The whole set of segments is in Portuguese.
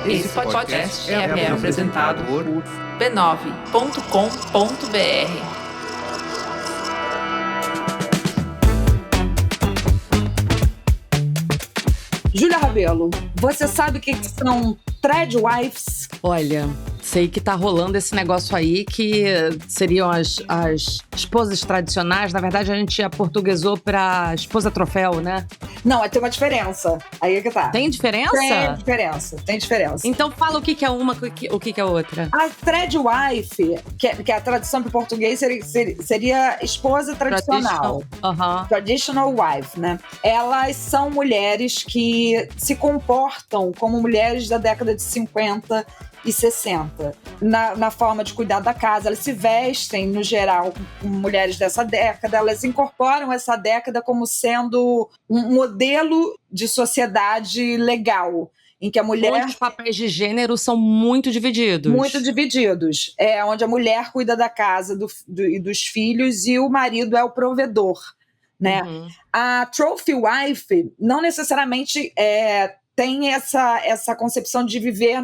Esse podcast é apresentado por b9.com.br. Júlia Rabelo, você sabe o que são threadwives? Olha, sei que tá rolando esse negócio aí que seriam as esposas tradicionais. Na verdade, a gente aportuguesou pra esposa troféu, né? Não, tem uma diferença. Aí é que tá. Tem diferença? Tem diferença. Então fala o que é uma, o que é outra. A threadwife, que é a tradução para o português, seria esposa tradicional. Traditional wife, né? Elas são mulheres que se comportam como mulheres da década de 50 e 60, na forma de cuidar da casa. Elas se vestem, no geral, como mulheres dessa década. Elas incorporam essa década como sendo um modelo de sociedade legal, em que a mulher... Onde os papéis de gênero são muito divididos. Muito divididos. Onde a mulher cuida da casa e dos filhos e o marido é o provedor, né? Uhum. A trophy wife não necessariamente tem essa concepção de viver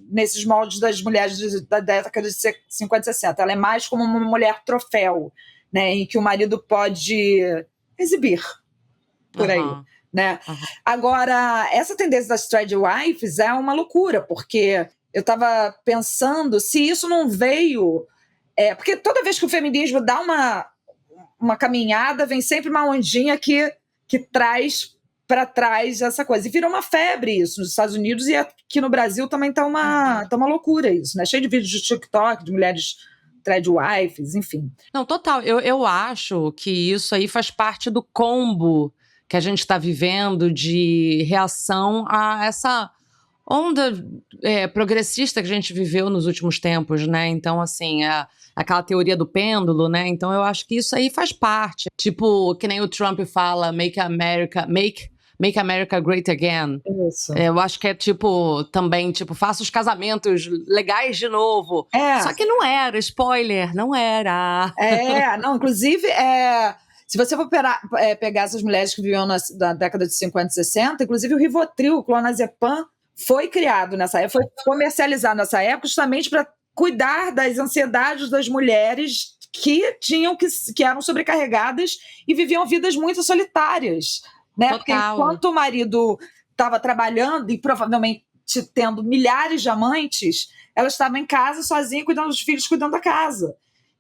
nesses moldes das mulheres da década de 50 e 60. Ela é mais como uma mulher troféu, né, em que o marido pode exibir por aí. Né? Agora, essa tendência das threadwives é uma loucura, porque eu estava pensando se isso não veio... porque toda vez que o feminismo dá uma caminhada, vem sempre uma ondinha que traz para trás essa coisa. E virou uma febre isso nos Estados Unidos, e aqui no Brasil também tá uma loucura isso, né? Cheio de vídeos de TikTok, de mulheres threadwives, enfim. Não, total. Eu acho que isso aí faz parte do combo que a gente está vivendo de reação a essa onda progressista que a gente viveu nos últimos tempos, né? Então, assim, aquela teoria do pêndulo, né? Então, eu acho que isso aí faz parte. Tipo, que nem o Trump fala, Make America Great Again. Isso. Eu acho que é também, faça os casamentos legais de novo. Só que não era, spoiler, não era. Não, inclusive, se você for pegar essas mulheres que viviam na década de 50 e 60, inclusive o Rivotril, o clonazepam, foi criado nessa época, foi comercializado nessa época justamente para cuidar das ansiedades das mulheres que eram sobrecarregadas e viviam vidas muito solitárias. Né? Porque enquanto o marido estava trabalhando e provavelmente tendo milhares de amantes, ela estava em casa sozinha, cuidando dos filhos, cuidando da casa.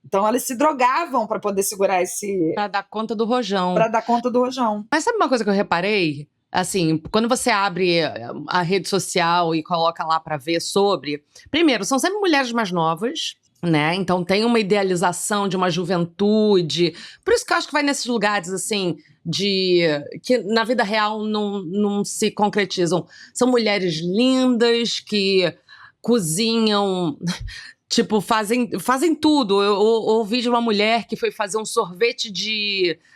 Então elas se drogavam para poder segurar Para dar conta do rojão. Mas sabe uma coisa que eu reparei? Assim, quando você abre a rede social e coloca lá para ver sobre... Primeiro, são sempre mulheres mais novas, né? Então tem uma idealização de uma juventude. Por isso que eu acho que vai nesses lugares, assim, que na vida real não se concretizam. São mulheres lindas que cozinham... fazem tudo. Eu ouvi de uma mulher que foi fazer um sorvete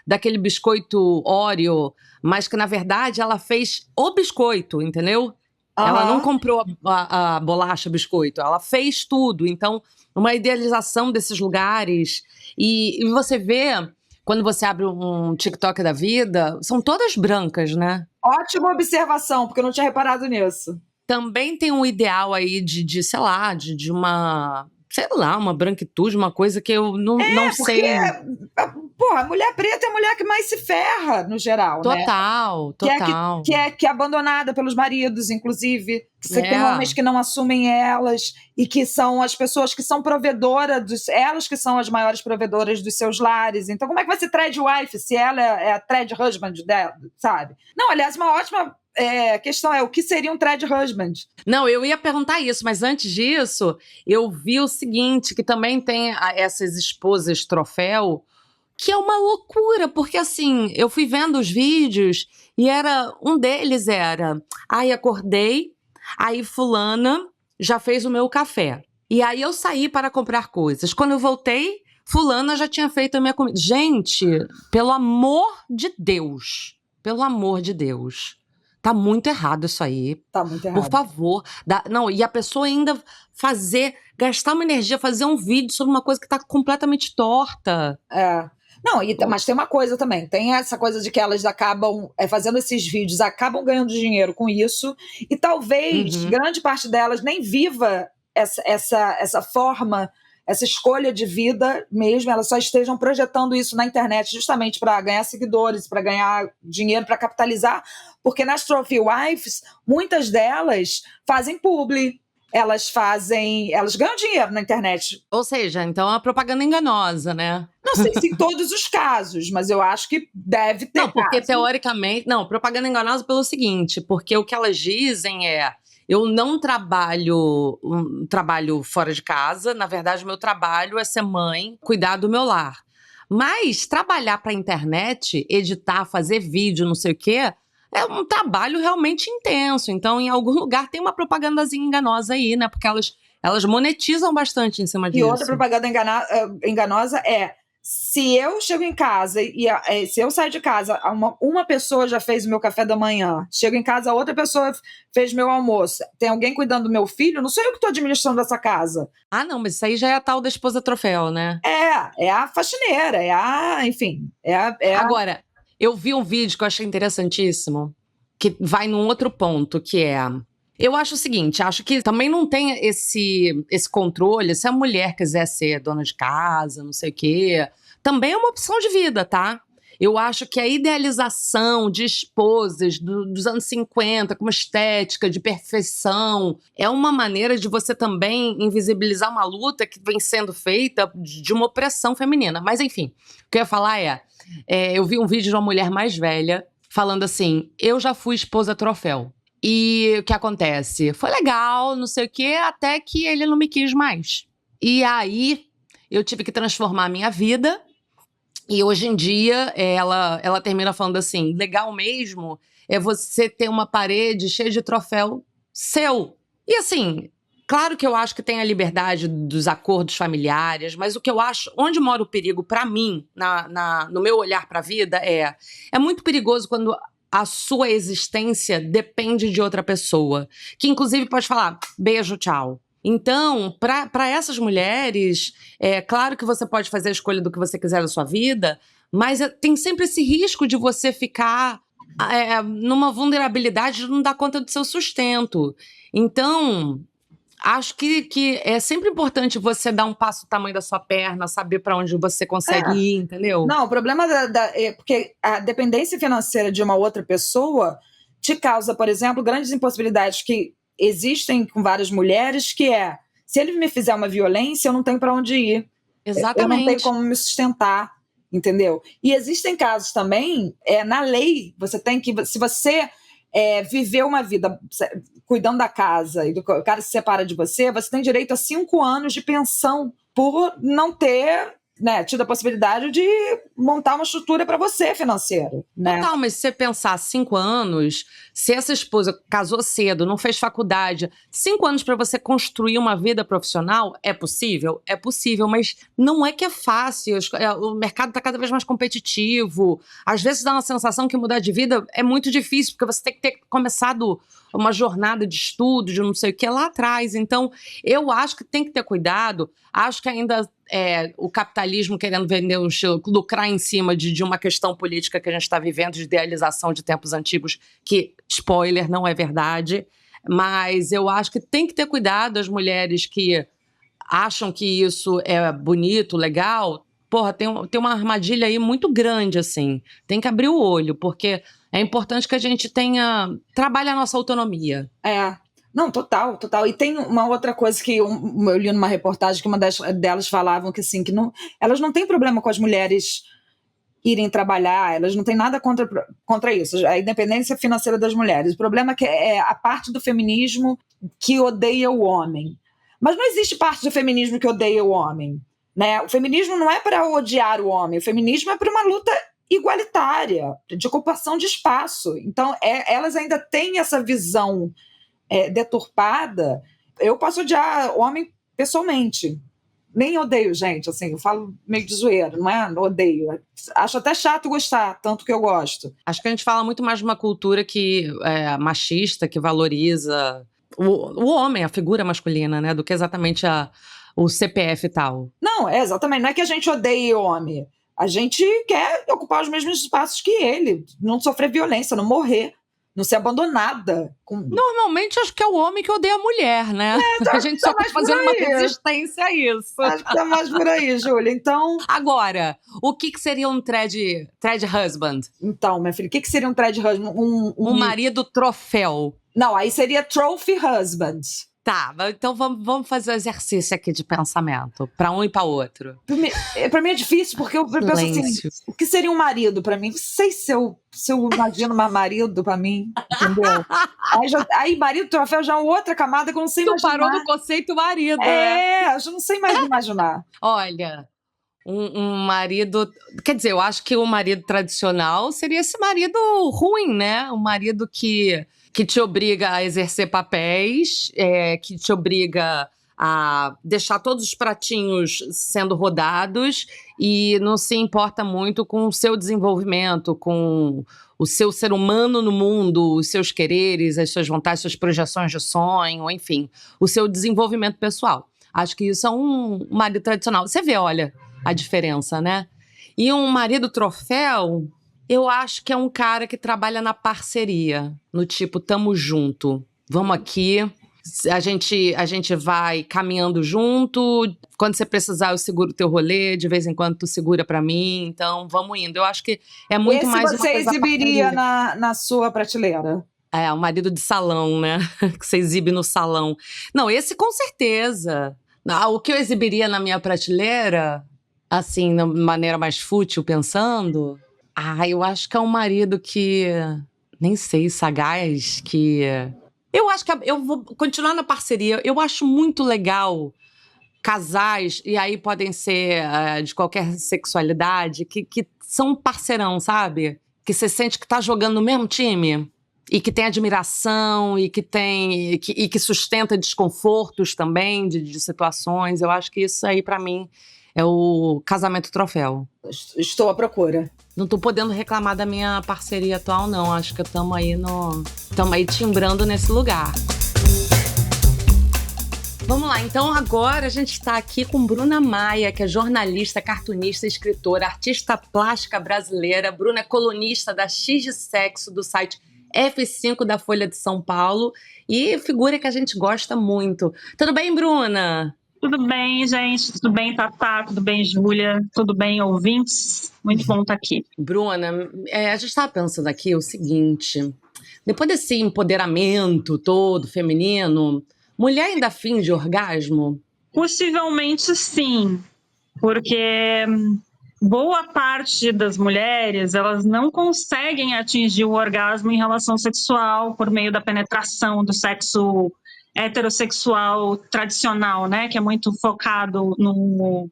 daquele biscoito Oreo, mas que, na verdade, ela fez o biscoito, entendeu? Ela não comprou a bolacha biscoito, ela fez tudo. Então, uma idealização desses lugares. E você vê, quando você abre um TikTok da vida, são todas brancas, né? Ótima observação, porque eu não tinha reparado nisso. Também tem um ideal aí de sei lá, de uma... sei lá, uma branquitude, uma coisa que eu não sei. Porra, a mulher preta é a mulher que mais se ferra, no geral, total, né? Total. Que é abandonada pelos maridos, inclusive. Você tem homens que não assumem elas e que são as pessoas que são provedoras, elas que são as maiores provedoras dos seus lares. Então, como é que vai ser threadwife se ela é a thread husband dela, sabe? Não, aliás, uma ótima... a questão é, o que seria um thread husband? Não, eu ia perguntar isso, mas antes disso, eu vi o seguinte, que também tem essas esposas troféu, que é uma loucura, porque assim, eu fui vendo os vídeos e um deles era, acordei, aí fulana já fez o meu café. E aí eu saí para comprar coisas. Quando eu voltei, fulana já tinha feito a minha comida. Gente, pelo amor de Deus, tá muito errado isso aí. Tá muito errado. Por favor. Não, e a pessoa ainda gastar uma energia, fazer um vídeo sobre uma coisa que tá completamente torta. Não, mas tem uma coisa também, tem essa coisa de que elas acabam fazendo esses vídeos, acabam ganhando dinheiro com isso, e talvez grande parte delas nem viva essa forma, essa escolha de vida mesmo, elas só estejam projetando isso na internet justamente para ganhar seguidores, para ganhar dinheiro, para capitalizar, porque nas Trophy Wives, muitas delas fazem publi, elas ganham dinheiro na internet. Ou seja, então é uma propaganda enganosa, né? Não sei se em todos os casos, mas eu acho que deve ter. Não, porque teoricamente... Não, propaganda enganosa pelo seguinte, porque o que elas dizem é: eu não trabalho fora de casa, na verdade o meu trabalho é ser mãe, cuidar do meu lar. Mas trabalhar para a internet, editar, fazer vídeo, não sei o quê, é um trabalho realmente intenso. Então, em algum lugar tem uma propagandazinha enganosa aí, né? Porque elas monetizam bastante em cima disso. E outra propaganda enganosa é: se eu chego em casa se eu saio de casa, uma pessoa já fez o meu café da manhã, chego em casa, outra pessoa fez meu almoço, tem alguém cuidando do meu filho, não sou eu que estou administrando essa casa. Ah, não, mas isso aí já é a tal da esposa troféu, né? É a faxineira, enfim. Agora, eu vi um vídeo que eu achei interessantíssimo, que vai num outro ponto, que é... Eu acho o seguinte, acho que também não tem esse controle. Se a mulher quiser ser dona de casa, não sei o quê, também é uma opção de vida, tá? Eu acho que a idealização de esposas dos anos 50, com uma estética de perfeição, é uma maneira de você também invisibilizar uma luta que vem sendo feita de uma opressão feminina. Mas enfim, o que eu ia falar eu vi um vídeo de uma mulher mais velha falando assim: eu já fui esposa troféu. E o que acontece? Foi legal, não sei o quê, até que ele não me quis mais. E aí, eu tive que transformar a minha vida. E hoje em dia, ela termina falando assim: legal mesmo é você ter uma parede cheia de troféu seu. E assim, claro que eu acho que tem a liberdade dos acordos familiares, mas o que eu acho, onde mora o perigo pra mim, no meu olhar pra vida, é muito perigoso quando a sua existência depende de outra pessoa, que inclusive pode falar beijo, tchau. Então, para essas mulheres, é claro que você pode fazer a escolha do que você quiser da sua vida, mas tem sempre esse risco de você ficar numa vulnerabilidade de não dar conta do seu sustento. Então, acho que é sempre importante você dar um passo do tamanho da sua perna, saber para onde você consegue ir, entendeu? Não, o problema é porque a dependência financeira de uma outra pessoa te causa, por exemplo, grandes impossibilidades que existem com várias mulheres, que se ele me fizer uma violência, eu não tenho para onde ir. Exatamente. Eu não tenho como me sustentar, entendeu? E existem casos também, na lei, você tem que, se você viver uma vida cuidando da casa e o cara se separa de você tem direito a 5 anos de pensão por não ter tido a possibilidade de montar uma estrutura para você financeira. Né? Total, mas se você pensar 5 anos, se essa esposa casou cedo, não fez faculdade, 5 anos para você construir uma vida profissional, é possível? É possível, mas não é que é fácil. O mercado está cada vez mais competitivo. Às vezes dá uma sensação que mudar de vida é muito difícil, porque você tem que ter começado uma jornada de estudo, de não sei o que lá atrás. Então, eu acho que tem que ter cuidado. Acho que ainda o capitalismo querendo vender lucrar em cima de uma questão política que a gente está vivendo, de idealização de tempos antigos, que, spoiler, não é verdade. Mas eu acho que tem que ter cuidado as mulheres que acham que isso é bonito, legal. Porra, tem uma armadilha aí muito grande, assim. Tem que abrir o olho, porque é importante que a gente trabalhe a nossa autonomia. Não, total. E tem uma outra coisa que eu li numa reportagem que uma delas falavam que, assim, elas não têm problema com as mulheres irem trabalhar, elas não têm nada contra isso, a independência financeira das mulheres. O problema é que é a parte do feminismo que odeia o homem. Mas não existe parte do feminismo que odeia o homem. Né? O feminismo não é para odiar o homem, o feminismo é para uma luta igualitária, de ocupação de espaço. Então, elas ainda têm essa visão deturpada. Eu posso odiar homem pessoalmente. Nem odeio, gente, assim, eu falo meio de zoeira, não odeio. Acho até chato gostar, tanto que eu gosto. Acho que a gente fala muito mais de uma cultura que é machista, que valoriza o homem, a figura masculina, né, do que exatamente o CPF e tal. Não, exatamente, não é que a gente odeie homem, A gente quer ocupar os mesmos espaços que ele, não sofrer violência, não morrer, não ser abandonada. Normalmente acho que é o homem que odeia a mulher, né? A gente só tá fazendo uma resistência a isso. Acho que tá mais por aí, Júlia. Então. Agora, o que seria um thread husband? Então, minha filha, o que seria um thread husband? Um marido troféu. Não, aí seria trophy husband. Tá, então vamos fazer o exercício aqui de pensamento, pra um e pra outro. Pra mim é difícil, porque eu penso assim, o que seria um marido pra mim? Não sei se eu imagino mais marido pra mim, entendeu? Aí marido troféu já é outra camada que eu não sei imaginar. Tu parou no conceito marido, eu já não sei mais imaginar. Olha, um marido... Quer dizer, eu acho que o marido tradicional seria esse marido ruim, né? Um marido que te obriga a exercer papéis, que te obriga a deixar todos os pratinhos sendo rodados e não se importa muito com o seu desenvolvimento, com o seu ser humano no mundo, os seus quereres, as suas vontades, suas projeções de sonho, enfim, o seu desenvolvimento pessoal. Acho que isso é um marido tradicional. Você vê, olha, a diferença, né? E um marido troféu... Eu acho que é um cara que trabalha na parceria, no tipo, tamo junto, vamos aqui, a gente vai caminhando junto, quando você precisar eu seguro o teu rolê, de vez em quando tu segura pra mim, então vamos indo. Eu acho que é muito mais uma coisa... Esse você exibiria na sua prateleira? O marido de salão, né, que você exibe no salão. Não, esse com certeza. O que eu exibiria na minha prateleira, assim, de maneira mais fútil, pensando... eu acho que é um marido que, nem sei, sagaz, que... Eu acho que eu vou continuar na parceria. Eu acho muito legal casais, e aí podem ser de qualquer sexualidade, que são parceirão, sabe? Que você sente que tá jogando no mesmo time. E que tem admiração, e que sustenta desconfortos também, de situações. Eu acho que isso aí, pra mim, é o casamento troféu. Estou à procura. Não tô podendo reclamar da minha parceria atual, não. Acho que estamos aí timbrando nesse lugar. Vamos lá, então agora a gente está aqui com Bruna Maia, que é jornalista, cartunista, escritora, artista plástica brasileira. Bruna é colunista da X de Sexo, do site F5 da Folha de São Paulo, e figura que a gente gosta muito. Tudo bem, Bruna? Tudo bem, gente? Tudo bem, Tatá? Tudo bem, Júlia? Tudo bem, ouvintes? Muito bom estar aqui. Bruna, a gente estava pensando aqui o seguinte, depois desse empoderamento todo feminino, mulher ainda finge orgasmo? Possivelmente sim, porque boa parte das mulheres, elas não conseguem atingir o orgasmo em relação sexual por meio da penetração do sexo heterossexual tradicional, né, que é muito focado no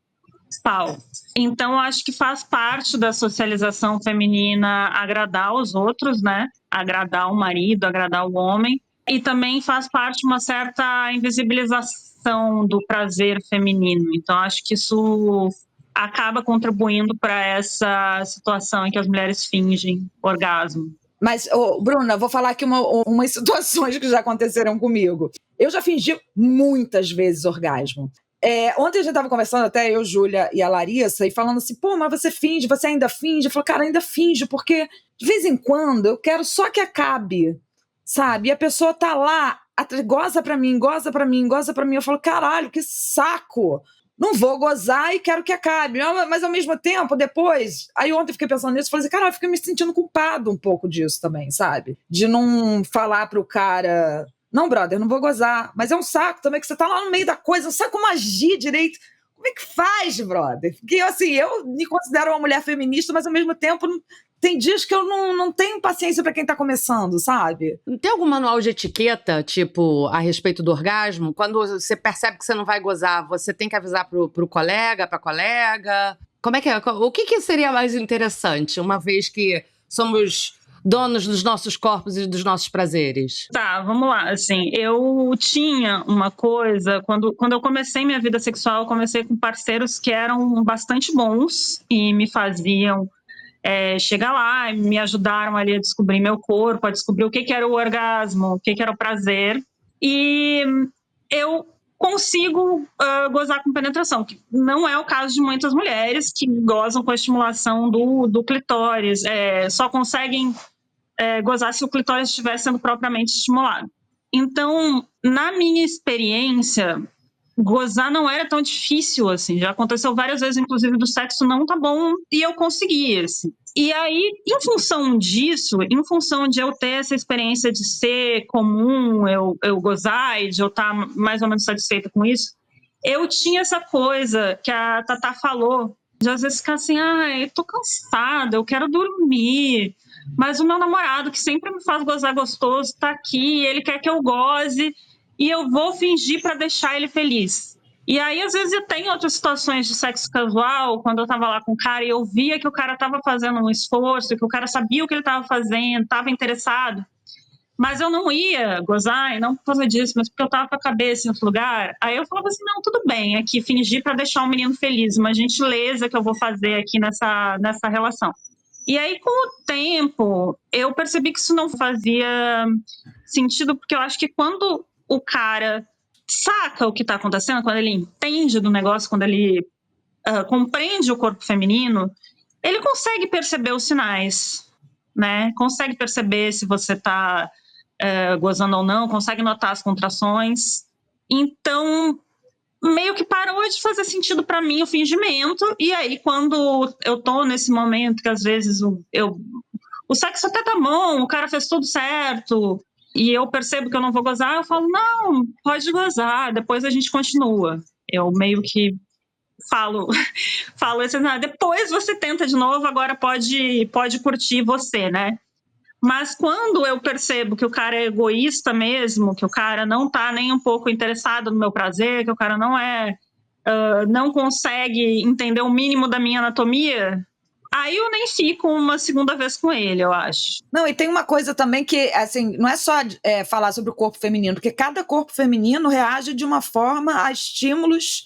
pau. Então, acho que faz parte da socialização feminina agradar os outros, né, agradar o marido, agradar o homem, e também faz parte uma certa invisibilização do prazer feminino. Então, acho que isso acaba contribuindo para essa situação em que as mulheres fingem orgasmo. Mas, Bruna, vou falar aqui umas situações que já aconteceram comigo. Eu já fingi muitas vezes orgasmo. Ontem a gente estava conversando, até eu, Júlia e a Larissa, e falando assim, pô, mas você ainda finge? Eu falei, cara, ainda finjo, porque de vez em quando eu quero só que acabe, sabe? E a pessoa tá lá, goza pra mim. Eu falo, caralho, que saco! Não vou gozar e quero que acabe. Mas, ao mesmo tempo, depois... Aí ontem eu fiquei pensando nisso e falei assim, cara, eu fiquei me sentindo culpado um pouco disso também, sabe? De não falar pro cara... Não, brother, não vou gozar. Mas é um saco também, que você tá lá no meio da coisa, não sabe como agir direito. Como é que faz, brother? Porque, assim, eu me considero uma mulher feminista, mas, ao mesmo tempo... Tem dias que eu não tenho paciência pra quem tá começando, sabe? Tem algum manual de etiqueta, tipo, a respeito do orgasmo? Quando você percebe que você não vai gozar, você tem que avisar pro colega, pra colega? Como é que é? O que seria mais interessante, uma vez que somos donos dos nossos corpos e dos nossos prazeres? Tá, vamos lá. Assim, eu tinha uma coisa... Quando eu comecei minha vida sexual, eu comecei com parceiros que eram bastante bons e me faziam... chegar lá e me ajudaram ali a descobrir meu corpo, a descobrir o que era o orgasmo, o que era o prazer. E eu consigo gozar com penetração, que não é o caso de muitas mulheres que gozam com a estimulação do clitóris, só conseguem gozar se o clitóris estiver sendo propriamente estimulado. Então, na minha experiência, gozar não era tão difícil, assim. Já aconteceu várias vezes, inclusive, do sexo não tá bom e eu consegui, assim. E aí, em função disso, em função de eu ter essa experiência de ser comum eu gozar e de eu estar mais ou menos satisfeita com isso, eu tinha essa coisa que a Tatá falou, de às vezes ficar assim, eu tô cansada, eu quero dormir, mas o meu namorado, que sempre me faz gozar gostoso, tá aqui, ele quer que eu goze, e eu vou fingir para deixar ele feliz. E aí, às vezes, eu tenho outras situações de sexo casual, quando eu tava lá com o cara e eu via que o cara tava fazendo um esforço, que o cara sabia o que ele tava fazendo, tava interessado, mas eu não ia gozar, e não por causa disso, mas porque eu tava com a cabeça em outro lugar. Aí eu falava assim, não, tudo bem, aqui fingir para deixar o menino feliz, uma gentileza que eu vou fazer aqui nessa relação. E aí, com o tempo, eu percebi que isso não fazia sentido, porque eu acho que quando o cara saca o que está acontecendo, quando ele entende do negócio, quando ele compreende o corpo feminino, ele consegue perceber os sinais, né? Consegue perceber se você está gozando ou não, consegue notar as contrações. Então, meio que parou de fazer sentido para mim o fingimento, e aí quando eu tô nesse momento que às vezes o sexo até tá bom, o cara fez tudo certo, e eu percebo que eu não vou gozar, eu falo, não, pode gozar, depois a gente continua. Eu meio que falo assim, depois você tenta de novo, agora pode curtir você, né? Mas quando eu percebo que o cara é egoísta mesmo, que o cara não tá nem um pouco interessado no meu prazer, que o cara não consegue entender o mínimo da minha anatomia, aí eu nem fico uma segunda vez com ele, eu acho. Não, e tem uma coisa também que, assim, não é só falar sobre o corpo feminino, porque cada corpo feminino reage de uma forma a estímulos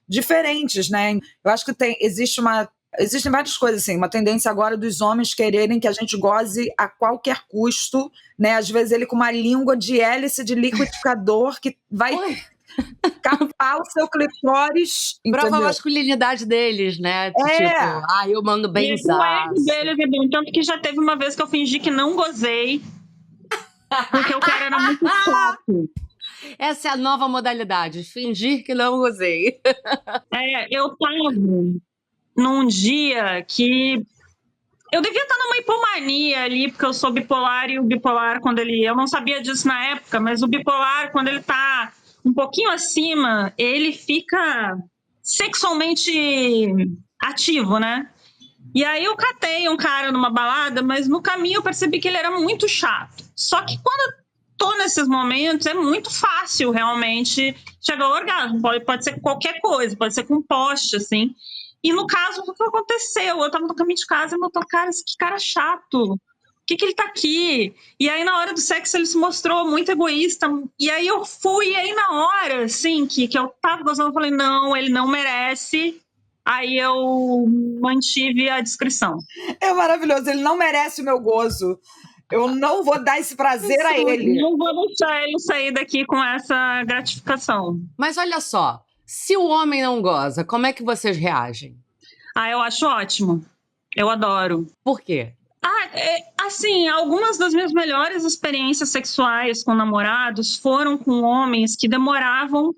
diferentes, né? Eu acho que existem várias coisas, assim, uma tendência agora dos homens quererem que a gente goze a qualquer custo, né? Às vezes ele com uma língua de hélice de liquidificador que vai capar o seu clitóris. Prova a masculinidade deles, né? Tipo, eu mando bem deles é bom. Tanto que já teve uma vez que eu fingi que não gozei, porque o cara era muito chato. Essa é a nova modalidade, fingir que não gozei. Eu tava num dia que eu devia estar numa hipomania ali, porque eu sou bipolar, e o bipolar, eu não sabia disso na época, mas o bipolar, quando ele tá um pouquinho acima, ele fica sexualmente ativo, né? E aí eu catei um cara numa balada, mas no caminho eu percebi que ele era muito chato. Só que quando eu tô nesses momentos, é muito fácil realmente chegar ao orgasmo. Pode ser qualquer coisa, pode ser com um poste, assim. E no caso, o que aconteceu? Eu tava no caminho de casa e eu tô, cara, que cara chato. Por que ele tá aqui? E aí, na hora do sexo, ele se mostrou muito egoísta. E aí eu fui, e aí na hora, assim, que eu tava gozando, eu falei, não, ele não merece. Aí eu mantive a descrição. É maravilhoso, ele não merece o meu gozo. Eu não vou dar esse prazer a ele. Não vou deixar ele sair daqui com essa gratificação. Mas olha só, se o homem não goza, como é que vocês reagem? Eu acho ótimo. Eu adoro. Por quê? Assim, algumas das minhas melhores experiências sexuais com namorados foram com homens que demoravam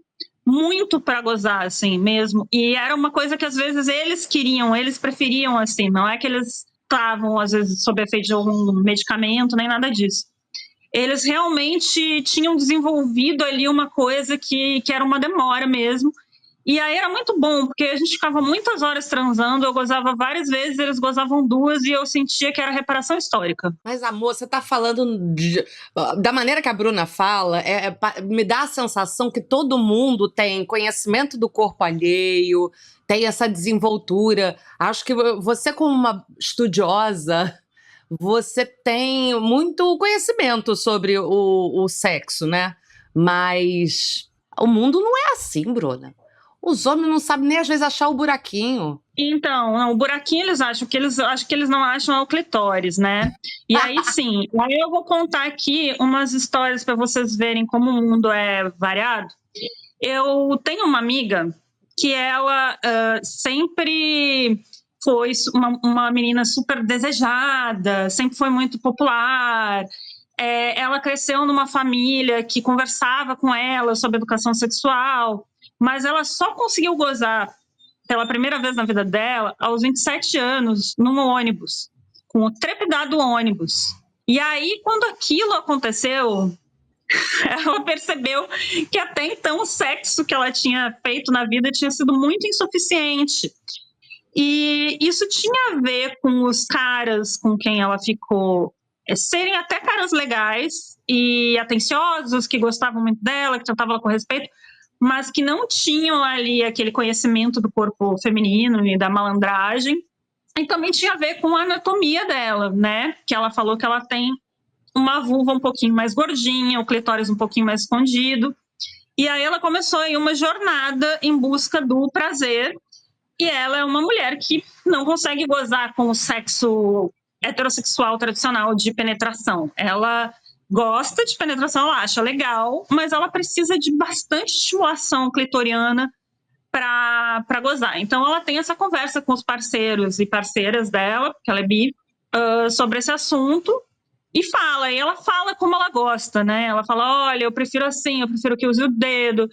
muito para gozar, assim, mesmo. E era uma coisa que às vezes eles queriam, eles preferiam, assim. Não é que eles estavam, às vezes, sob efeito de algum medicamento, nem nada disso. Eles realmente tinham desenvolvido ali uma coisa que era uma demora mesmo. E aí era muito bom, porque a gente ficava muitas horas transando, eu gozava várias vezes, eles gozavam 2 e eu sentia que era reparação histórica. Mas, amor, você tá falando da maneira que a Bruna fala, me dá a sensação que todo mundo tem conhecimento do corpo alheio, tem essa desenvoltura. Acho que você, como uma estudiosa, você tem muito conhecimento sobre o sexo, né? Mas o mundo não é assim, Bruna. Os homens não sabem nem às vezes achar o buraquinho. Então, não, o buraquinho eles acham que eles não acham é o clitóris, né? E aí sim, aí eu vou contar aqui umas histórias para vocês verem como o mundo é variado. Eu tenho uma amiga que ela sempre foi uma menina super desejada, sempre foi muito popular. Ela cresceu numa família que conversava com ela sobre educação sexual, mas ela só conseguiu gozar pela primeira vez na vida dela aos 27 anos, num ônibus, com o trepidado ônibus. E aí, quando aquilo aconteceu, ela percebeu que até então o sexo que ela tinha feito na vida tinha sido muito insuficiente. E isso tinha a ver com os caras com quem ela ficou serem até caras legais e atenciosos, que gostavam muito dela, que tratavam ela com respeito, mas que não tinham ali aquele conhecimento do corpo feminino e da malandragem. E também tinha a ver com a anatomia dela, né? Que ela falou que ela tem uma vulva um pouquinho mais gordinha, o clitóris um pouquinho mais escondido. E aí ela começou aí uma jornada em busca do prazer. E ela é uma mulher que não consegue gozar com o sexo heterossexual tradicional de penetração. Ela gosta de penetração, ela acha legal, mas ela precisa de bastante estimulação clitoriana para gozar. Então ela tem essa conversa com os parceiros e parceiras dela, porque ela é bi, sobre esse assunto. E ela fala como ela gosta, né? Ela fala, olha, eu prefiro assim, eu prefiro que use o dedo,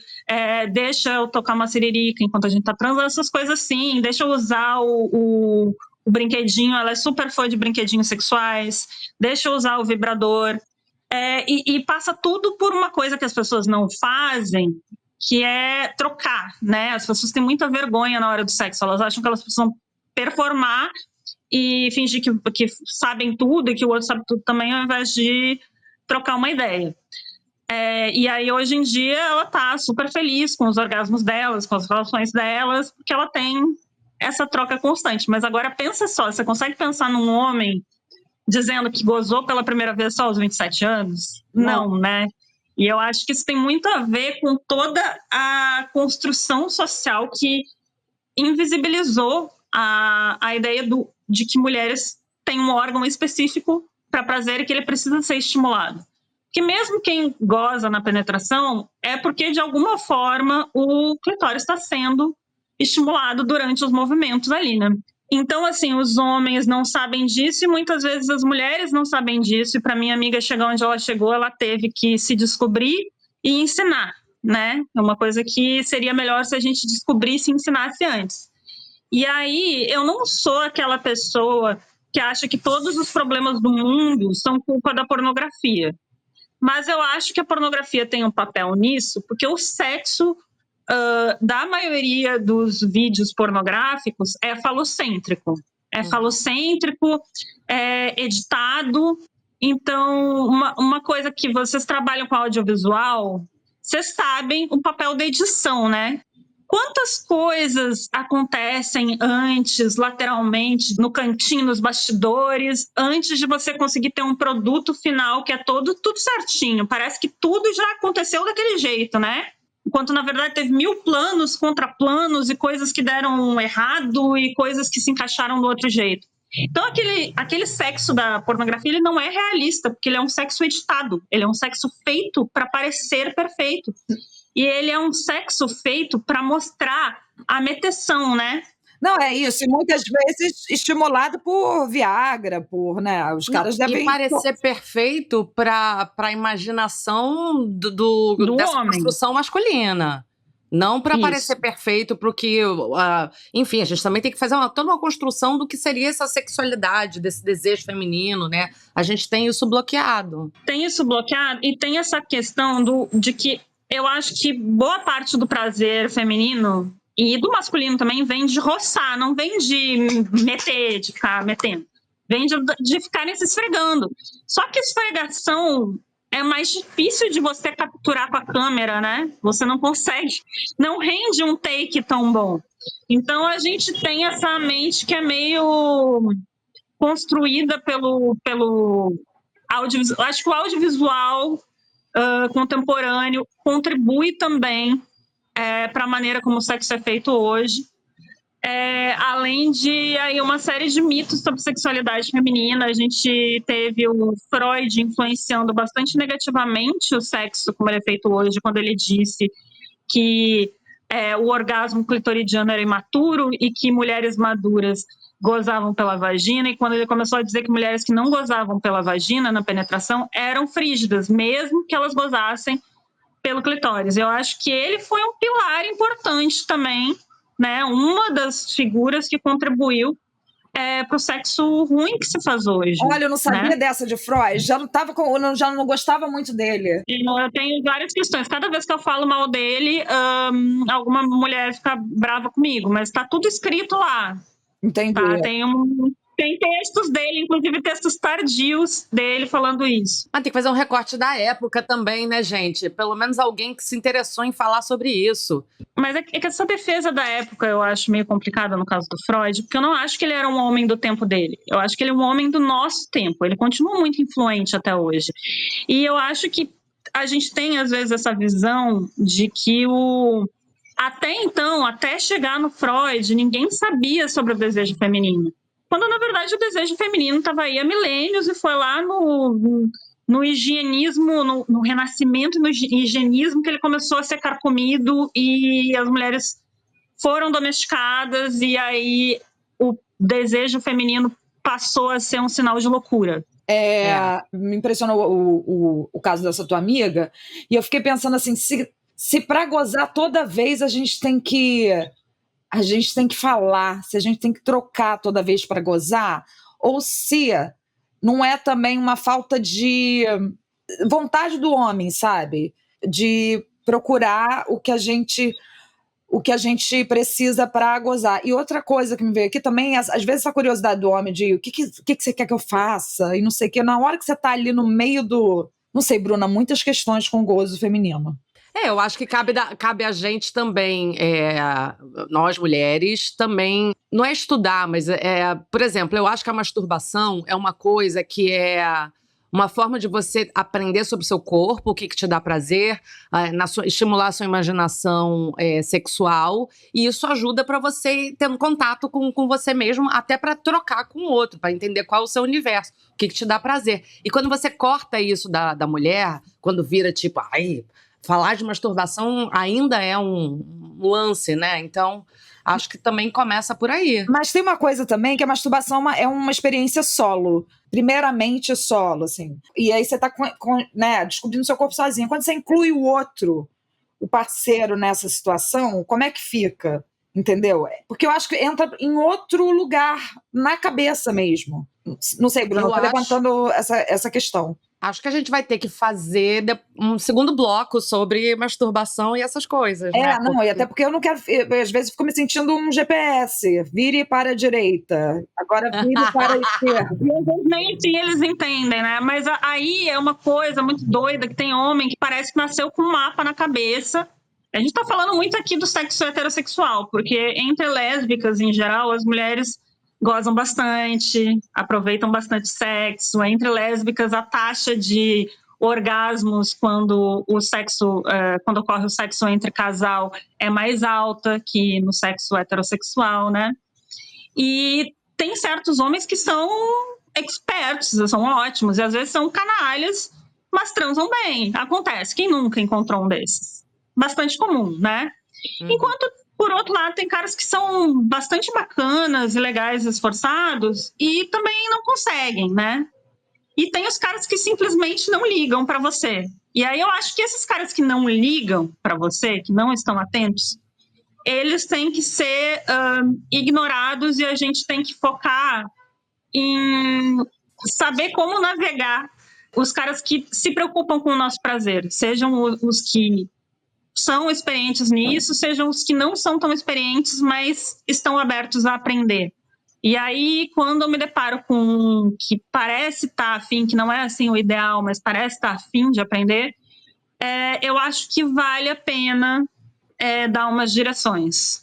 deixa eu tocar uma siririca enquanto a gente tá transando, essas coisas assim, deixa eu usar o brinquedinho, ela é super fã de brinquedinhos sexuais, deixa eu usar o vibrador, e passa tudo por uma coisa que as pessoas não fazem, que é trocar, né? As pessoas têm muita vergonha na hora do sexo, elas acham que elas precisam performar e fingir que sabem tudo e que o outro sabe tudo também, ao invés de trocar uma ideia. E aí, hoje em dia, ela tá super feliz com os orgasmos delas, com as relações delas, porque ela tem essa troca constante. Mas agora, pensa só, você consegue pensar num homem dizendo que gozou pela primeira vez só aos 27 anos? Não, né? E eu acho que isso tem muito a ver com toda a construção social que invisibilizou a ideia de que mulheres têm um órgão específico para prazer e que ele precisa ser estimulado. Que mesmo quem goza na penetração é porque, de alguma forma, o clitóris está sendo estimulado durante os movimentos ali, né? Então, assim, os homens não sabem disso e muitas vezes as mulheres não sabem disso. E para minha amiga chegar onde ela chegou, ela teve que se descobrir e ensinar, né? É uma coisa que seria melhor se a gente descobrisse e ensinasse antes. E aí, eu não sou aquela pessoa que acha que todos os problemas do mundo são culpa da pornografia. Mas eu acho que a pornografia tem um papel nisso, porque o sexo da maioria dos vídeos pornográficos é falocêntrico. É falocêntrico, é editado. Então, uma coisa que vocês trabalham com audiovisual, vocês sabem o papel da edição, né? Quantas coisas acontecem antes, lateralmente, no cantinho, nos bastidores, antes de você conseguir ter um produto final que é tudo certinho. Parece que tudo já aconteceu daquele jeito, né? Enquanto, na verdade, teve 1000 planos, contraplanos e coisas que deram errado e coisas que se encaixaram do outro jeito. Então, aquele sexo da pornografia, ele não é realista, porque ele é um sexo editado. Ele é um sexo feito para parecer perfeito. E ele é um sexo feito para mostrar a meteção, né? Não, é isso. E muitas vezes estimulado por Viagra, né? Os caras devem... E parecer perfeito para a imaginação dessa homem. construção masculina. Não para parecer perfeito para o que... enfim, a gente também tem que fazer toda uma construção do que seria essa sexualidade, desse desejo feminino, né? A gente tem isso bloqueado. Tem isso bloqueado e tem essa questão de que eu acho que boa parte do prazer feminino e do masculino também vem de roçar, não vem de meter, de ficar metendo. Vem de ficarem se esfregando. Só que esfregação é mais difícil de você capturar com a câmera, né? Você não consegue, não rende um take tão bom. Então a gente tem essa mente que é meio construída pelo audiovisual. Acho que o audiovisual contemporâneo contribui também para a maneira como o sexo é feito hoje, além de aí, uma série de mitos sobre sexualidade feminina. A gente teve o Freud influenciando bastante negativamente o sexo como ele é feito hoje, quando ele disse que o orgasmo clitoridiano era imaturo e que mulheres maduras gozavam pela vagina, e quando ele começou a dizer que mulheres que não gozavam pela vagina na penetração eram frígidas, mesmo que elas gozassem pelo clitóris. Eu acho que ele foi um pilar importante também, né? Uma das figuras que contribuiu para o sexo ruim que se faz hoje. Olha, eu não sabia né? dessa de Freud, já não gostava muito dele. Eu tenho várias questões. Cada vez que eu falo mal dele, alguma mulher fica brava comigo, mas está tudo escrito lá. Entendi. Tá? Tem textos dele, inclusive textos tardios dele falando isso. Mas tem que fazer um recorte da época também, né, gente? Pelo menos alguém que se interessou em falar sobre isso. Mas é que essa defesa da época eu acho meio complicada no caso do Freud, porque eu não acho que ele era um homem do tempo dele. Eu acho que ele é um homem do nosso tempo. Ele continua muito influente até hoje. E eu acho que a gente tem, às vezes, essa visão de que até então, até chegar no Freud, ninguém sabia sobre o desejo feminino. Quando, na verdade, o desejo feminino estava aí há milênios e foi lá no higienismo, no renascimento, no higienismo, que ele começou a ser carcomido e as mulheres foram domesticadas e aí o desejo feminino passou a ser um sinal de loucura. Me impressionou o caso dessa tua amiga, e eu fiquei pensando assim, se para gozar toda vez a gente tem que falar, se a gente tem que trocar toda vez para gozar, ou se não é também uma falta de vontade do homem, sabe? De procurar o que a gente precisa para gozar. E outra coisa que me veio aqui também, às vezes essa curiosidade do homem de o que você quer que eu faça, e não sei o que, na hora que você tá ali no meio do... Não sei, Bruna, muitas questões com o gozo feminino. Eu acho que cabe a gente também, nós mulheres, também, não é estudar, mas por exemplo, eu acho que a masturbação é uma coisa que é uma forma de você aprender sobre o seu corpo, o que te dá prazer, estimular a sua imaginação sexual, e isso ajuda para você ter um contato com você mesmo, até para trocar com o outro, para entender qual é o seu universo, o que te dá prazer. E quando você corta isso da mulher, quando vira tipo, falar de masturbação ainda é um lance, né? Então, acho que também começa por aí. Mas tem uma coisa também, que a masturbação é uma experiência solo. Primeiramente solo, assim. E aí você tá né, descobrindo seu corpo sozinho. Quando você inclui o outro, o parceiro nessa situação, como é que fica? Entendeu? Porque eu acho que entra em outro lugar, na cabeça mesmo. Não sei, Bruno, eu tô levantando essa questão. Acho que a gente vai ter que fazer um segundo bloco sobre masturbação e essas coisas, né? E até porque eu não quero... às vezes eu fico me sentindo um GPS. Vire para a direita. Agora vire para a esquerda. E às vezes nem assim eles entendem, né? Mas aí é uma coisa muito doida, que tem homem que parece que nasceu com um mapa na cabeça. A gente tá falando muito aqui do sexo heterossexual, porque entre lésbicas, em geral, as mulheres gozam bastante, aproveitam bastante sexo. Entre lésbicas, a taxa de orgasmos quando ocorre o sexo entre casal é mais alta que no sexo heterossexual, né? E tem certos homens que são experts, são ótimos, e às vezes são canalhas, mas transam bem. Acontece, quem nunca encontrou um desses? Bastante comum, né? Enquanto, por outro lado, tem caras que são bastante bacanas e legais, esforçados, e também não conseguem, né? E tem os caras que simplesmente não ligam para você. E aí eu acho que esses caras que não ligam para você, que não estão atentos, eles têm que ser ignorados, e a gente tem que focar em saber como navegar os caras que se preocupam com o nosso prazer, sejam os que são experientes nisso, sejam os que não são tão experientes, mas estão abertos a aprender. E aí, quando eu me deparo com um que parece estar afim, que não é assim o ideal, mas parece estar afim de aprender, eu acho que vale a pena dar umas direções.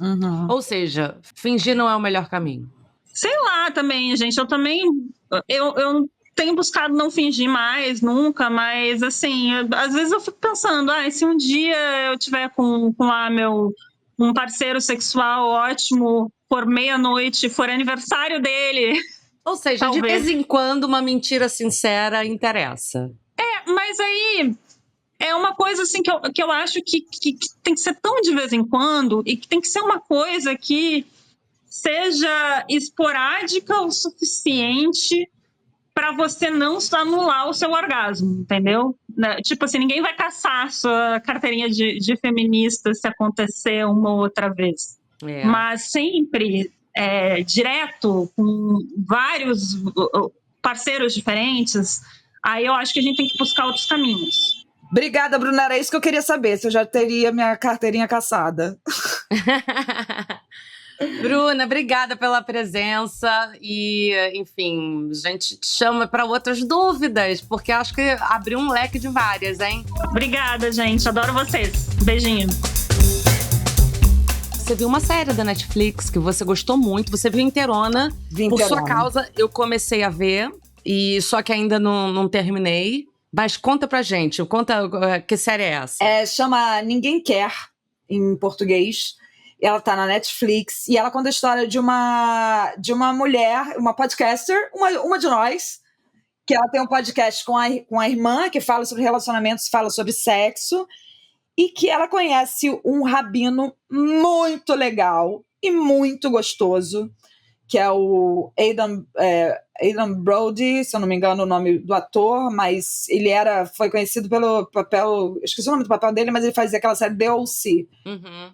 Ou seja, fingir não é o melhor caminho. Sei lá também, gente. Eu tenho buscado não fingir mais, nunca, mas assim, às vezes eu fico pensando, se um dia eu tiver com um parceiro sexual ótimo, for meia-noite, for aniversário dele. Ou seja, talvez, de vez em quando uma mentira sincera interessa. Mas aí É uma coisa assim que eu acho que tem que ser tão de vez em quando e que tem que ser uma coisa que seja esporádica o suficiente para você não anular o seu orgasmo, entendeu? Tipo assim, ninguém vai caçar a sua carteirinha de feminista se acontecer uma ou outra vez. Mas sempre direto, com vários parceiros diferentes, aí eu acho que a gente tem que buscar outros caminhos. Obrigada, Bruna. Era isso que eu queria saber, se eu já teria minha carteirinha caçada. Bruna, obrigada pela presença e, enfim, a gente te chama para outras dúvidas, porque acho que abriu um leque de várias, hein? Obrigada, gente. Adoro vocês. Beijinho. Você viu uma série da Netflix que você gostou muito, você viu inteirona. Por sua causa, eu comecei a ver, e só que ainda não terminei. Mas conta pra gente, que série é essa? Chama Ninguém Quer, em português. Ela tá na Netflix e ela conta a história de uma mulher, uma podcaster, uma de nós, que ela tem um podcast com a irmã, que fala sobre relacionamentos, fala sobre sexo, e que ela conhece um rabino muito legal e muito gostoso, que é o Adam Brody, se eu não me engano o nome do ator, mas ele foi conhecido pelo papel, esqueci o nome do papel dele, mas ele fazia aquela série The O.C. Uhum.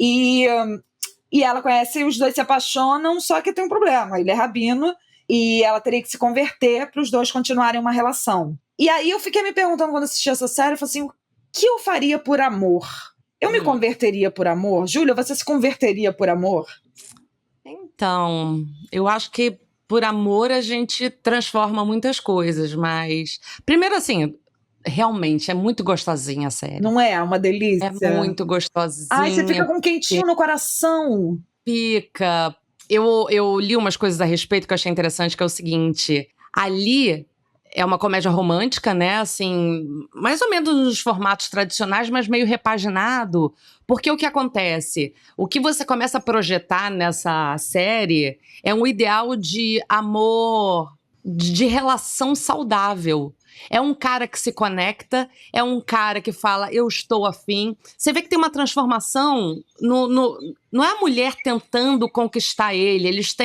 E ela conhece, os dois se apaixonam, só que tem um problema, ele é rabino, e ela teria que se converter para os dois continuarem uma relação. E aí eu fiquei me perguntando quando assisti essa série, eu falei assim, o que eu faria por amor? Eu me converteria por amor? Júlia, você se converteria por amor? Então, eu acho que por amor a gente transforma muitas coisas, mas... Primeiro, assim, realmente é muito gostosinha a série. Não é? Uma delícia? É muito gostosinha. Ai, você fica com um quentinho no coração. Fica. Eu li umas coisas a respeito que eu achei interessante, que é o seguinte. Ali é uma comédia romântica, né? Assim, mais ou menos nos formatos tradicionais, mas meio repaginado. Porque o que acontece? O que você começa a projetar nessa série é um ideal de amor, de relação saudável. É um cara que se conecta, é um cara que fala, eu estou afim. Você vê que tem uma transformação, não é a mulher tentando conquistar ele, eles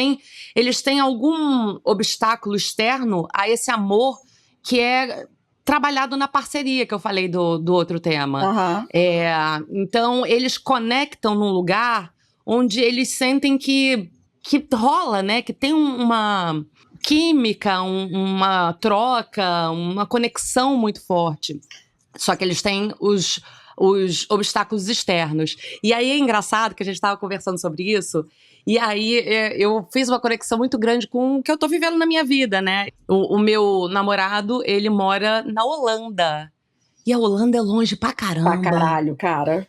têm algum obstáculo externo a esse amor que é trabalhado na parceria, que eu falei do outro tema. Uhum. Então, eles conectam num lugar onde eles sentem que rola, né? Que tem uma química, uma troca, uma conexão muito forte. Só que eles têm os obstáculos externos. E aí é engraçado que a gente estava conversando sobre isso, e aí eu fiz uma conexão muito grande com o que eu tô vivendo na minha vida, né? O meu namorado, ele mora na Holanda. E a Holanda é longe pra caramba. Pra caralho, cara.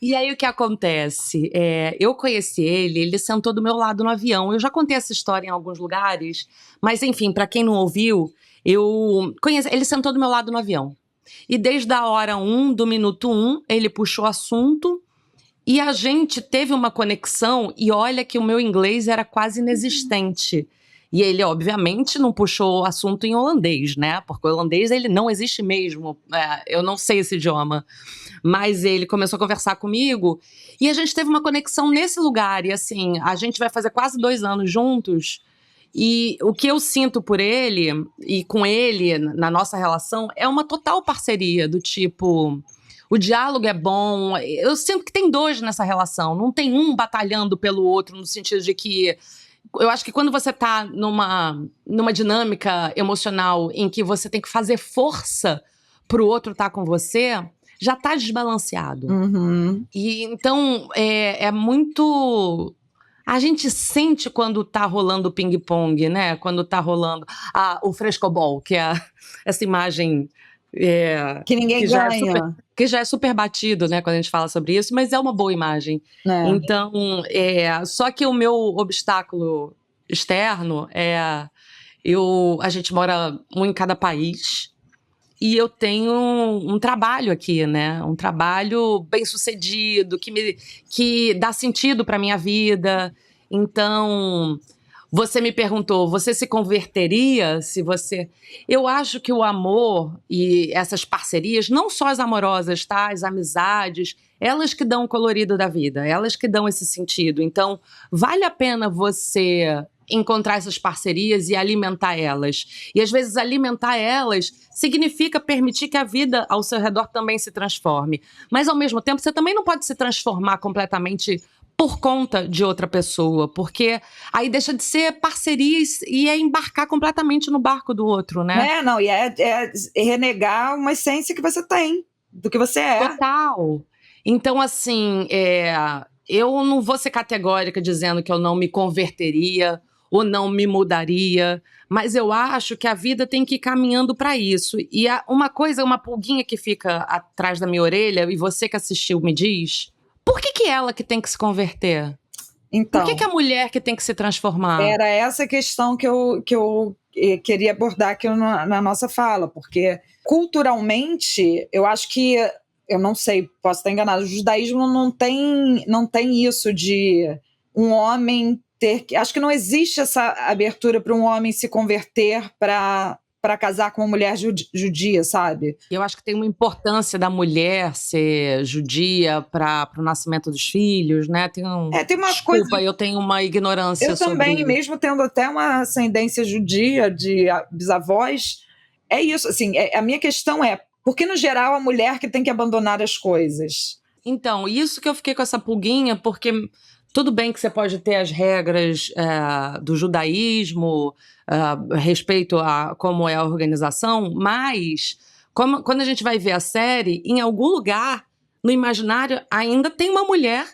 E aí o que acontece? Eu conheci ele sentou do meu lado no avião. Eu já contei essa história em alguns lugares, mas enfim, pra quem não ouviu, ele sentou do meu lado no avião. E desde a hora 1, do minuto 1, ele puxou assunto e a gente teve uma conexão, e olha que o meu inglês era quase inexistente. E ele, obviamente, não puxou assunto em holandês, né? Porque o holandês, ele não existe mesmo. Eu não sei esse idioma. Mas ele começou a conversar comigo e a gente teve uma conexão nesse lugar. E assim, a gente vai fazer quase 2 anos juntos. E o que eu sinto por ele e com ele na nossa relação é uma total parceria, do tipo... O diálogo é bom, eu sinto que tem 2 nessa relação, não tem um batalhando pelo outro, no sentido de que... Eu acho que quando você tá numa dinâmica emocional em que você tem que fazer força pro outro estar com você, já tá desbalanceado. Uhum. E então é muito... A gente sente quando tá rolando o ping-pong, né? Quando tá rolando o frescobol, que é essa imagem... que ninguém ganha. Que já é super batido, né, quando a gente fala sobre isso, mas é uma boa imagem. Então, só que o meu obstáculo externo a gente mora um em cada país, e eu tenho um trabalho aqui, né, um trabalho bem sucedido, que dá sentido para minha vida. Então, Você me perguntou, você se converteria se você... Eu acho que o amor e essas parcerias, não só as amorosas, tá? As amizades, elas que dão o colorido da vida, elas que dão esse sentido. Então, vale a pena você encontrar essas parcerias e alimentar elas. E às vezes alimentar elas significa permitir que a vida ao seu redor também se transforme. Mas ao mesmo tempo, você também não pode se transformar completamente por conta de outra pessoa, porque aí deixa de ser parcerias e é embarcar completamente no barco do outro, né? Não, e é renegar uma essência que você tem, do que você é. Total. Então, assim, eu não vou ser categórica dizendo que eu não me converteria ou não me mudaria, mas eu acho que a vida tem que ir caminhando para isso. E uma pulguinha que fica atrás da minha orelha, e você que assistiu me diz... Por que ela que tem que se converter? Então, Por que a mulher que tem que se transformar? Era essa questão que eu queria abordar aqui na nossa fala, porque culturalmente, eu acho que, eu não sei, posso estar enganado, o judaísmo não tem isso de um homem ter... Acho que não existe essa abertura para um homem se converter para casar com uma mulher judia, sabe? Eu acho que tem uma importância da mulher ser judia para o nascimento dos filhos, né? Tem uma Desculpa, coisa... eu tenho uma ignorância sobre isso. Eu também, mesmo tendo até uma ascendência judia de bisavós, é isso, assim, a minha questão é, por que no geral a mulher que tem que abandonar as coisas? Então, isso que eu fiquei com essa pulguinha, porque... Tudo bem que você pode ter as regras do judaísmo, respeito a como é a organização, mas quando a gente vai ver a série, em algum lugar, no imaginário, ainda tem uma mulher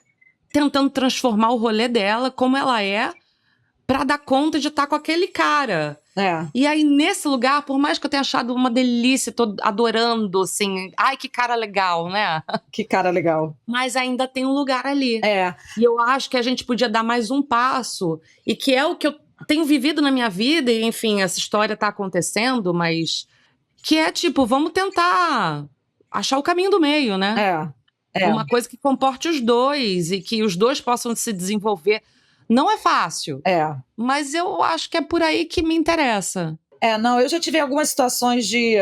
tentando transformar o rolê dela, como ela é, para dar conta de estar com aquele cara. E aí, nesse lugar, por mais que eu tenha achado uma delícia, tô adorando, assim, ai, que cara legal, né? Que cara legal. Mas ainda tem um lugar ali. E eu acho que a gente podia dar mais um passo, e que é o que eu tenho vivido na minha vida, e enfim, essa história tá acontecendo, mas que é tipo, vamos tentar achar o caminho do meio, né? Uma coisa que comporte os dois, e que os dois possam se desenvolver. Não é fácil, mas eu acho que é por aí que me interessa. Não, eu já tive algumas situações de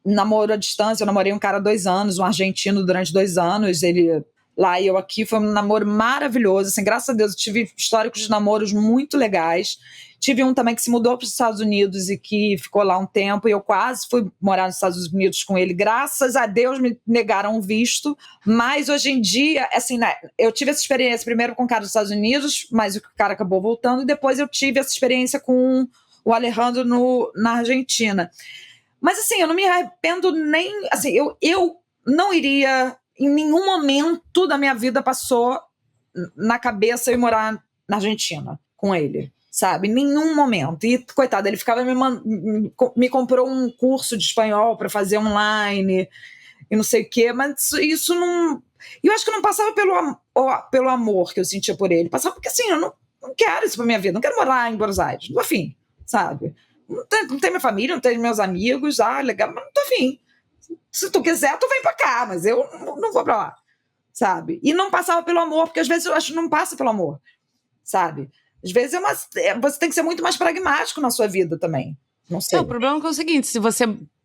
namoro à distância. Eu namorei um cara há 2 anos, um argentino durante 2 anos, ele lá e eu aqui, foi um namoro maravilhoso, assim, graças a Deus eu tive históricos de namoros muito legais. Tive um também que se mudou para os Estados Unidos e que ficou lá um tempo, e eu quase fui morar nos Estados Unidos com ele. Graças a Deus me negaram o visto, mas hoje em dia, assim, né, eu tive essa experiência primeiro com o cara dos Estados Unidos, mas o cara acabou voltando, e depois eu tive essa experiência com o Alejandro na Argentina. Mas assim, eu não me arrependo nem... Assim, eu não iria... Em nenhum momento da minha vida passou na cabeça eu ir morar na Argentina com ele, sabe? Em nenhum momento. E, coitado, ele ficava me comprou um curso de espanhol para fazer online e não sei o quê, mas isso não... Eu acho que não passava pelo amor que eu sentia por ele. Passava porque, assim, eu não quero isso pra minha vida. Não quero morar em Buenos Aires. Não tô afim, sabe? Não tem minha família, não tem meus amigos. Legal, mas não tô afim. Se tu quiser, tu vem pra cá, mas eu não vou pra lá, sabe? E não passava pelo amor, porque às vezes eu acho que não passa pelo amor, sabe? Às vezes você tem que ser muito mais pragmático na sua vida também. Não sei. O problema é o seguinte,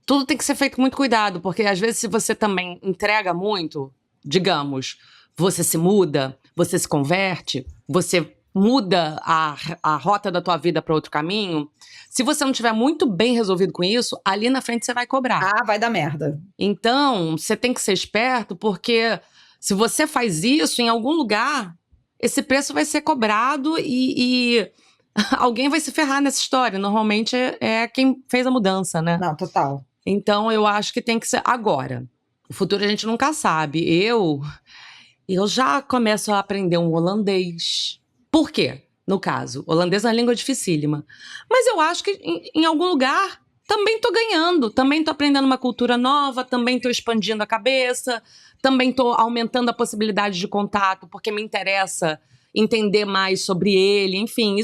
tudo tem que ser feito com muito cuidado, porque às vezes se você também entrega muito, digamos, você se muda, você se converte, você muda a rota da tua vida para outro caminho, se você não tiver muito bem resolvido com isso, ali na frente você vai cobrar. Vai dar merda. Então, você tem que ser esperto, porque se você faz isso, em algum lugar, esse preço vai ser cobrado e alguém vai se ferrar nessa história. Normalmente é quem fez a mudança, né? Não, total. Então, eu acho que tem que ser agora. O futuro a gente nunca sabe. Eu já começo a aprender um holandês. Por quê? No caso, holandês é uma língua dificílima. Mas eu acho que em algum lugar também tô ganhando. Também tô aprendendo uma cultura nova, também tô expandindo a cabeça, também tô aumentando a possibilidade de contato, porque me interessa entender mais sobre ele. Enfim,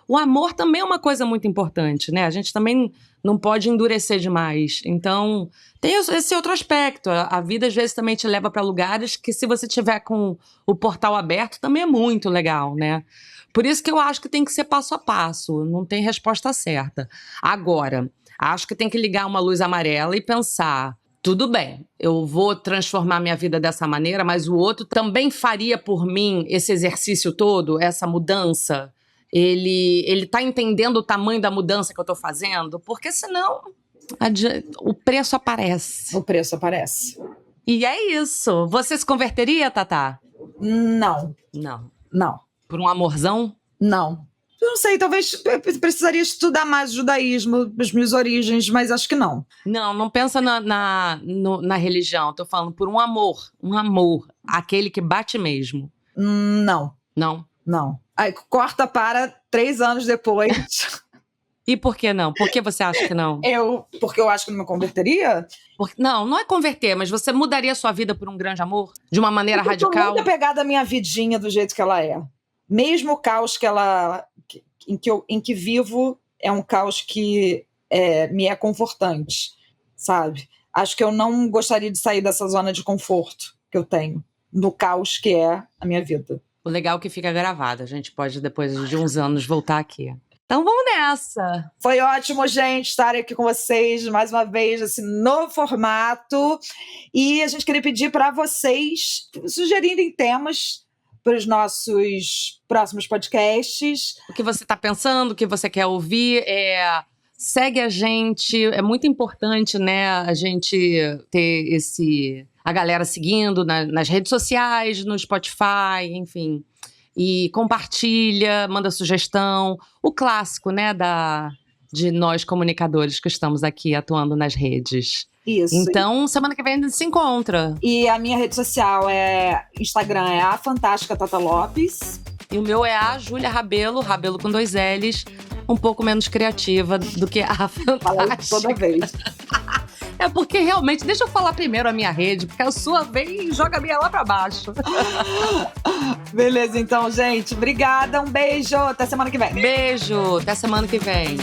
o amor também é uma coisa muito importante, né? A gente também não pode endurecer demais. Então, tem esse outro aspecto. A vida, às vezes, também te leva para lugares que, se você tiver com o portal aberto, também é muito legal, né? Por isso que eu acho que tem que ser passo a passo, não tem resposta certa. Agora, acho que tem que ligar uma luz amarela e pensar, tudo bem, eu vou transformar minha vida dessa maneira, mas o outro também faria por mim esse exercício todo, essa mudança? Ele tá entendendo o tamanho da mudança que eu tô fazendo? Porque senão o preço aparece. O preço aparece. E é isso. Você se converteria, Tatá? Não. Não. Por um amorzão? Não. Eu não sei, talvez eu precisaria estudar mais o judaísmo, as minhas origens, mas acho que não. Não pensa na religião. Tô falando por um amor. Aquele que bate mesmo. Não. Não? Aí corta para 3 anos depois. E por que não? Por que você acha que não? Porque eu acho que não me converteria? Não é converter, mas você mudaria a sua vida por um grande amor? De uma maneira radical? Eu tô muito apegada à minha vidinha do jeito que ela é. Mesmo o caos em que vivo é um caos que me é confortante, sabe? Acho que eu não gostaria de sair dessa zona de conforto que eu tenho, do caos que é a minha vida. O legal é que fica gravado. A gente pode, depois de uns anos, voltar aqui. Então vamos nessa! Foi ótimo, gente, estar aqui com vocês mais uma vez, nesse novo formato. E a gente queria pedir para vocês sugerirem temas para os nossos próximos podcasts. O que você está pensando, o que você quer ouvir, segue a gente. É muito importante, né, a gente ter a galera seguindo nas redes sociais, no Spotify, enfim. E compartilha, manda sugestão. O clássico, né, de nós comunicadores que estamos aqui atuando nas redes. Isso. Então, semana que vem a gente se encontra. E a minha rede social Instagram é a Fantástica Tata Lopes. E o meu é a Júlia Rabelo com 2 L's, um pouco menos criativa do que a Fantástica. Fala toda vez. É porque realmente, deixa eu falar primeiro a minha rede, porque a sua vem e joga a minha lá pra baixo. Beleza, então, gente. Obrigada, um beijo. Até semana que vem. Beijo, até semana que vem.